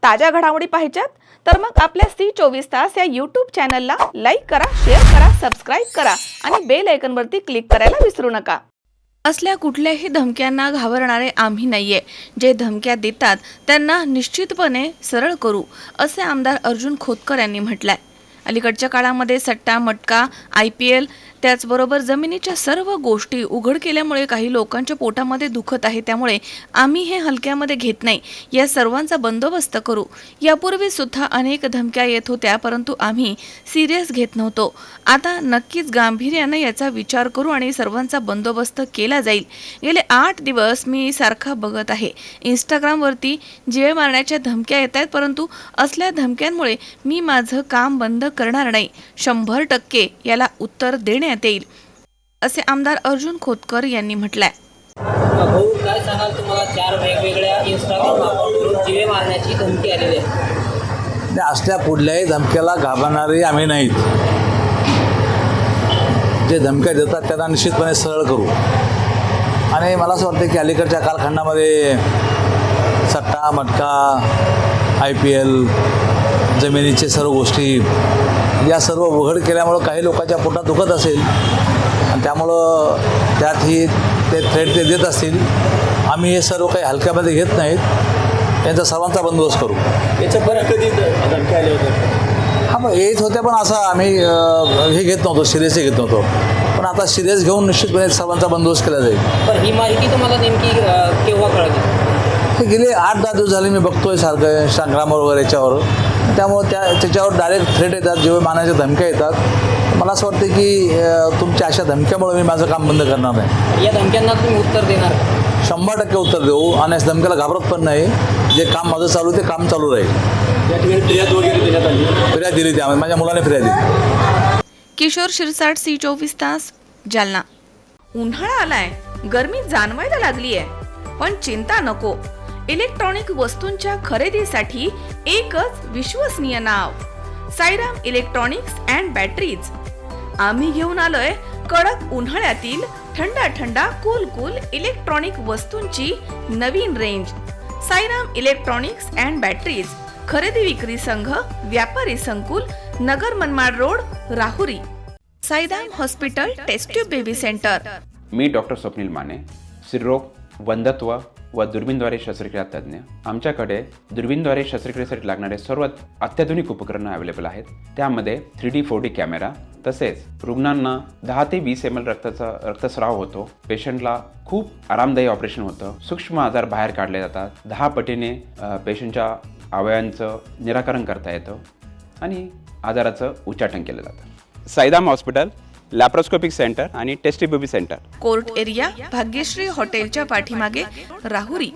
ताज्या घडामोडी पाहिजेत तर मग आपल्या C24 या यूट्यूब चॅनलला लाईक करा, शेअर करा, सबस्क्राईब करा आणि बेल आयकॉनवरती क्लिक करायला विसरू नका। असल्या कुठल्याही धमक्यांना घाबरणारे आम्ही नाहीये। जे धमक्या देतात त्यांना निश्चितपणे सरळ करू, असे आमदार अर्जुन खोतकर यांनी म्हटलंय। अलीकडच्या काळामध्ये सट्टा, मटका, IPL त्याचबरोबर जमिनीच्या सर्व गोष्टी उघड केल्यामुळे काही लोकांच्या पोटामध्ये दुखत आहे। त्यामुळे आम्ही हे हलक्यामध्ये घेत नाही, या सर्वांचा बंदोबस्त करू। यापूर्वी सुद्धा अनेक धमक्या येत होत्या, परंतु आम्ही सिरियस घेत नव्हतो। आता नक्कीच गांभीर्याने याचा विचार करू आणि सर्वांचा बंदोबस्त केला जाईल। गेले 8 दिवस मी सारखा बघत आहे, इंस्टाग्रामवरती जीवे मारण्याच्या धमक्या येत आहेत, परंतु असल्या धमक्यांमुळे मी माझं काम बंद करणार नाही। 100% याला उत्तर देण्यात येईल, असे आमदार अर्जुन खोतकर यांनी म्हटलंय। भाऊ काय सांगाल, तुम्हाला 4 वेगवेगळ्या इंस्टाग्राम अकाउंटवरून जीवे मारण्याची धमकी आलेली आहे? असल्या कुठल्याही धमक्याला घाबरणारे आम्ही नाहीत। जे धमक्या देतात त्यांना निश्चितपणे सरळ करू। आणि मला असं वाटतं की अलीकडच्या कालखंडामध्ये सट्टा, मटका, IPL, जमिनीचे सर्व गोष्टी या सर्व उघड केल्यामुळं काही लोकांच्या पोटात दुखत असेल आणि त्यामुळं त्यातही ते थ्रेट ते देत असतील। आम्ही हे सर्व काही हलक्यामध्ये घेत नाहीत, यांचा सर्वांचा बंदोबस्त करू। याच्या बरं कधी धमक्या आल्या होत्या? हां, मग येत होत्या, पण असं आम्ही हे घेत नव्हतो, सिरियसही घेत नव्हतो। पण आता सिरियस घेऊन निश्चितपणे सर्वांचा बंदोबस्त केला जाईल। पण ही माहिती तुम्हाला नेमकी केव्हा कळली? हे गेले 8-10 दिवस झाले मी बघतोय सारखं इंस्टाग्रामवर वगैरे याच्यावर, त्यामुळं त्याच्यावर डायरेक्ट थ्रेट येतात, जीवे मारण्याच्या धमक्या येतात। मला असं वाटतं की तुमच्या अशा धमक्यामुळे मी माझं काम बंद करणार नाही। या धमक्यांना तुम्ही उत्तर देणार? 100% उत्तर देऊ आणि या धमक्याला घाबरत पण नाही। जे काम माझं चालू ते काम चालू राहील। या ठिकाणी फिर्याद वगैरे देण्यात आली? फिर्याद दिली, त्यामुळे माझ्या मुलाने फिर्याद दिली। किशोर शिरसाट, C24 तास, जालना। उन्हाळा आलाय, गरमी जाणवायला लागलीये, पण चिंता नको। इलेक्ट्रॉनिक वस्तूंच्या खरेदीसाठी एकच विश्वसनीय नाव, साईराम इलेक्ट्रॉनिक्स अँड बॅटरीज। आम्ही घेऊन आलोय कडक उन्हाळ्यातील थंडा कूल इलेक्ट्रॉनिक वस्तूंची नवीन range. Sairam electronics and batteries, खरेदी विक्री संघ, व्यापारी संकुल, Nagar Manmad road, Rahuri. Sairam hospital, test tube baby centre. मी डॉक्टर स्वप्नील माने, स्त्रीरोग, वंध्यत्व व दुर्बीणद्वारे शस्त्रक्रिया तज्ज्ञ। आमच्याकडे दुर्बीणद्वारे शस्त्रक्रियेसाठी लागणारे सर्व अत्याधुनिक उपकरणं अवेलेबल आहेत। त्यामध्ये 3D 4D कॅमेरा, तसेच रुग्णांना 10 ते 20 ml रक्तस्राव होतो। पेशंटला खूप आरामदायी ऑपरेशन होतं। सूक्ष्म आजार बाहेर काढले जातात। 10 पटीने पेशंटच्या अवयवांचं निराकरण करता येतं आणि आजाराचं उच्चाटन केलं जातं। साईराम हॉस्पिटल, लॅप्रोस्कोपिक सेंटर आणि test tube baby centre, court area, Bhagyashree हॉटेलच्या पाठीमागे, राहुरी।